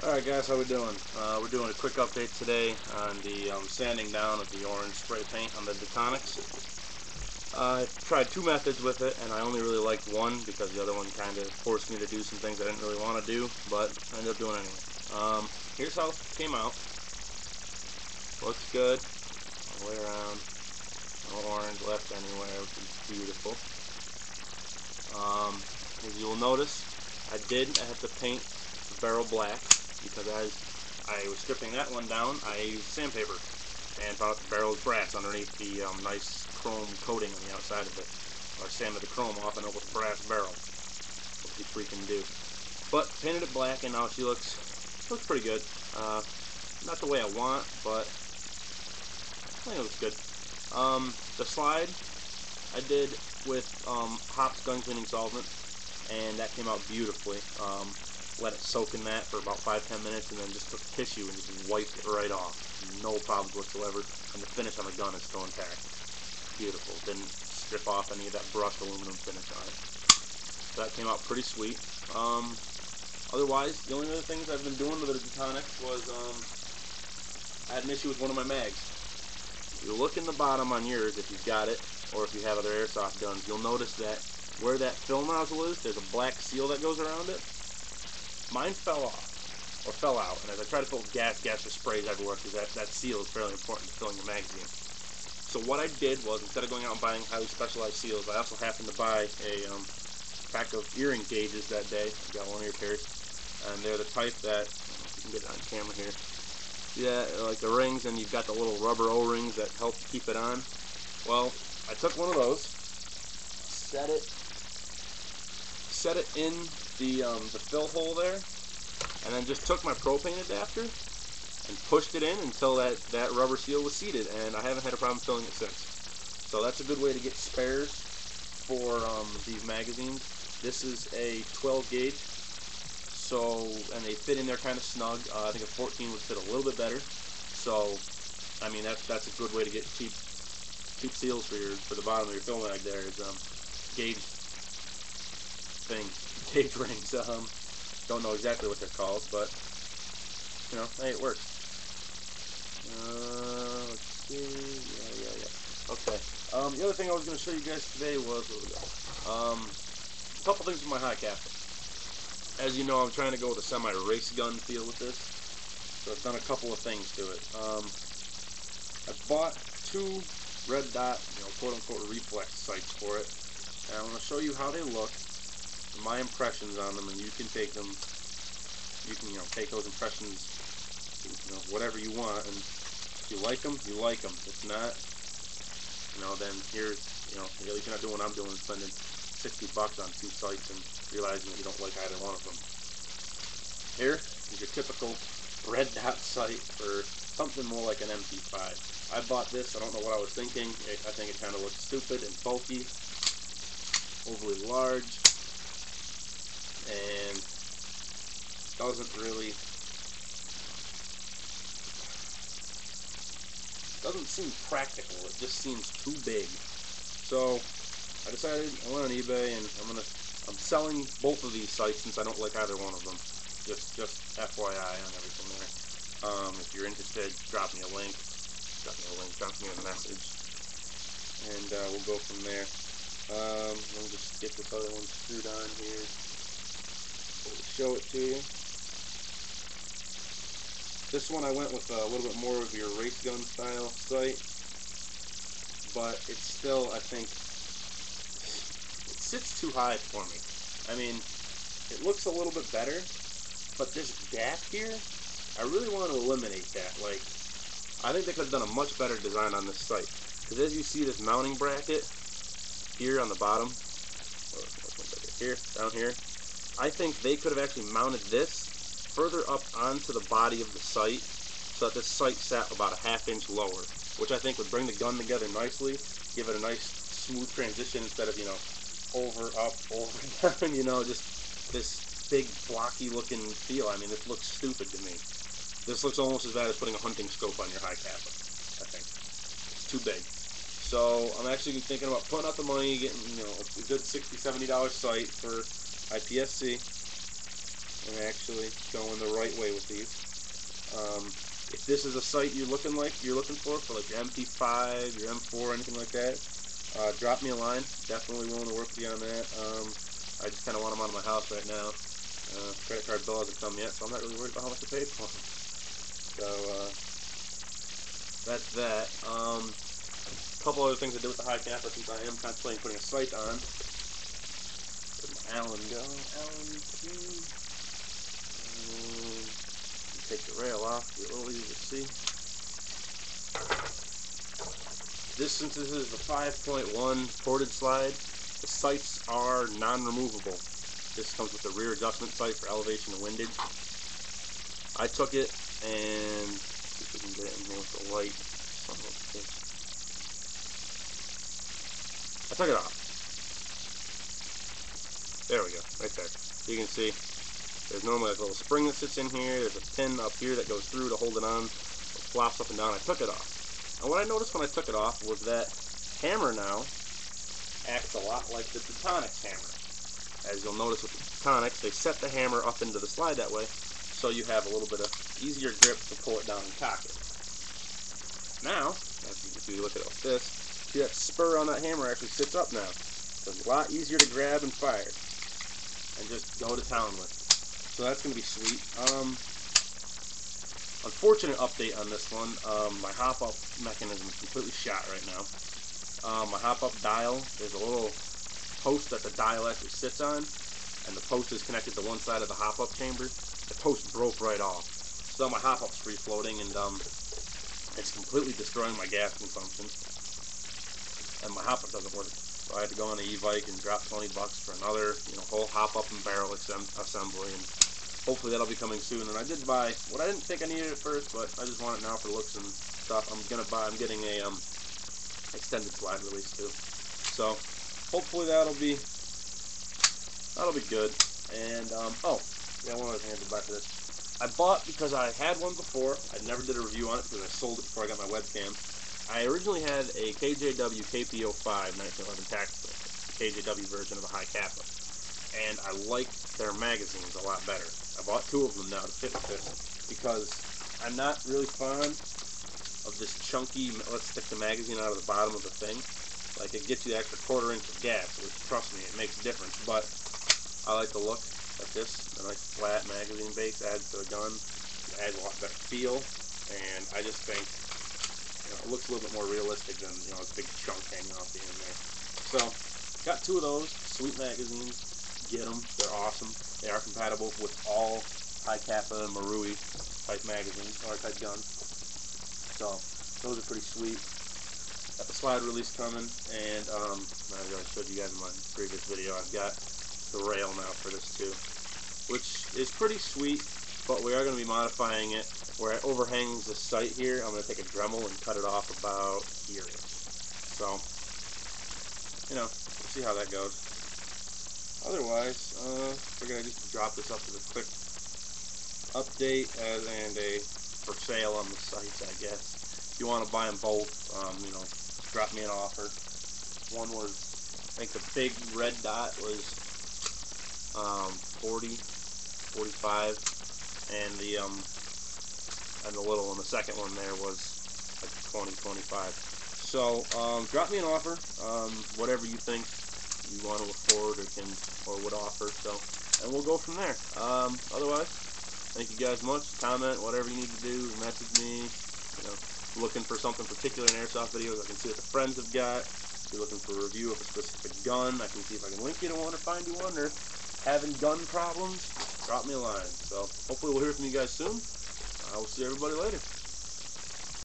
Alright guys, how we doing? We're doing a quick update today on the sanding down of the orange spray paint on the detonics. I tried two methods with it and I only really liked one because the other one kind of forced me to do some things I didn't really want to do, but I ended up doing it anyway. Here's how it came out. Looks good. All the way around. No orange left anywhere, which is beautiful. As you'll notice, I have to paint the barrel black because as I was stripping that one down, I used sandpaper and found the barrel was brass underneath the nice chrome coating on the outside of it. I sanded the chrome off and it was a brass barrel. What you freaking do? But painted it black and now she looks pretty good. Not the way I want, but I think it looks good. The slide I did with Hop's gun cleaning solvent, and that came out beautifully. Let it soak in that for about 5-10 minutes, and then just took tissue and just wiped it right off. No problems whatsoever, and the finish on the gun is still intact. Beautiful. Didn't strip off any of that brushed aluminum finish on it. So that came out pretty sweet. Otherwise, the only other things I've been doing with the detonics was I had an issue with one of my mags. You look in the bottom on yours if you've got it, or if you have other airsoft guns, you'll notice that where that fill nozzle is, there's a black seal that goes around it. Mine fell off, or fell out, and as I tried to fill with gas just sprays everywhere because that seal is fairly important to filling your magazine. So what I did was, instead of going out and buying highly specialized seals, I also happened to buy a pack of earring gauges that day. I got one ear pairs, and they're the type that, you can get it on camera here, yeah, like the rings, and you've got the little rubber O-rings that help keep it on. Well, I took one of those, set it in the fill hole there, and then just took my propane adapter and pushed it in until that rubber seal was seated, and I haven't had a problem filling it since. So that's a good way to get spares for these magazines. This is a 12 gauge, so, and they fit in there kind of snug. I think a 14 would fit a little bit better. So, I mean, that's a good way to get cheap seals for the bottom of your fill mag there is gauge rings. Don't know exactly what they're called, but you know, hey, it works. Let's see. Yeah. Okay. The other thing I was going to show you guys today was a couple things with my HIcapa. As you know, I'm trying to go with a semi-race gun feel with this, so I've done a couple of things to it. I bought two red dot, quote-unquote reflex sights for it, and I'm going to show you how they look, my impressions on them, and you can take them. You can take those impressions, whatever you want, and if you like them, you like them. If not, then here's, at least you're not doing what I'm doing, spending $60 on two sights and realizing that you don't like either one of them. Here is your typical red dot sight for something more like an MP5. I bought this. I don't know what I was thinking. I think it kind of looks stupid and bulky, overly large, and doesn't seem practical. It just seems too big. So I decided I went on eBay and I'm selling both of these sights since I don't like either one of them. Just FYI on everything there. If you're interested, drop me a link. Drop me a message, and we'll go from there. Let me just get this other one screwed on here. We'll show it to you. This one I went with a little bit more of your race gun style sight, but it's still, I think, it sits too high for me. I mean, it looks a little bit better, but this gap here, I really want to eliminate that. Like, I think they could have done a much better design on this sight, because as you see this mounting bracket here on the bottom, here, down here, I think they could have actually mounted this further up onto the body of the sight so that this sight sat about a ½ inch lower, which I think would bring the gun together nicely, give it a nice smooth transition instead of, over, up, over, down, just this big blocky looking feel. I mean, this looks stupid to me. This looks almost as bad as putting a hunting scope on your HIcapa, I think. It's too big. So I'm actually thinking about putting out the money, getting, a good $60–70 sight for IPSC. and actually going the right way with these. If this is a sight you're looking for like your MP5, your M4, anything like that, drop me a line. Definitely willing to work with you on that. I just kind of want them out of my house right now. Credit card bill hasn't come yet, so I'm not really worried about how much I paid for them. So that's that. A couple other things I did with the HIcapa, since I am contemplating putting a sight on. Where'd my Allen go? Allen key. Take the rail off, be a little easier to see. Since this is the 5.1 ported slide, the sights are non-removable. This comes with the rear adjustment sight for elevation and windage. I took it and see if we can get it in here with the light. I took it off. There we go, right there. You can see there's normally like a little spring that sits in here. There's a pin up here that goes through to hold it on. It flops up and down. I took it off. And what I noticed when I took it off was that hammer now acts a lot like the detonics hammer. As you'll notice with the detonics, they set the hammer up into the slide that way, so you have a little bit of easier grip to pull it down and cock it. Now, if you look at it like this, see that spur on that hammer actually sits up now. So it's a lot easier to grab and fire and just go to town with. So that's going to be sweet. Unfortunate update on this one. My hop-up mechanism is completely shot right now. My hop-up dial, there's a little post that the dial actually sits on, and the post is connected to one side of the hop-up chamber. The post broke right off. So my hop-up's free-floating, and it's completely destroying my gas consumption. And my hop-up doesn't work. So I had to go on the e-bike and drop 20 bucks for another, whole hop-up and barrel assembly, and hopefully that'll be coming soon. And I did buy what I didn't think I needed at first, but I just want it now for looks and stuff. I'm getting a extended slide release too. So hopefully that'll be good. And oh yeah, one other thing I did buy for this. I bought, because I had one before. I never did a review on it because I sold it before I got my webcam. I originally had a KJW KP05 1911 tactical, the KJW version of the HIcapa, and I like their magazines a lot better. I bought 2 of them now to fit with this because I'm not really fond of this chunky, let's stick the magazine out of the bottom of the thing. Like, it gets you the extra 1/4 inch of gas, which, trust me, it makes a difference. But I like the look like this. A nice flat magazine base adds to the gun. It adds a lot better feel, and I just think it looks a little bit more realistic than a big chunk hanging off the end there. So got 2 of those. Sweet magazines. Get them. They're awesome. They are compatible with all HIcapa and Marui type magazines or type guns. So those are pretty sweet. Got the slide release coming, and I already showed you guys in my previous video. I've got the rail now for this too, which is pretty sweet. But we are going to be modifying it where it overhangs the sight here. I'm going to take a Dremel and cut it off about here-ish. So, we'll see how that goes. Otherwise, figured I'd just drop this up as a quick update and a for sale on the sites, I guess. If you want to buy them both, drop me an offer. One was, I think the big red dot was 40, 45, and the little one, the second one there, was like 20, 25. So drop me an offer, whatever you think you want to afford or would offer. So, and we'll go from there. Otherwise, thank you guys much. Comment, whatever you need to do. Message me. Looking for something particular in airsoft videos, I can see what the friends have got. If you're looking for a review of a specific gun, I can see if I can link you to one or find you one. Or having gun problems, drop me a line. So hopefully we'll hear from you guys soon. I will see everybody later.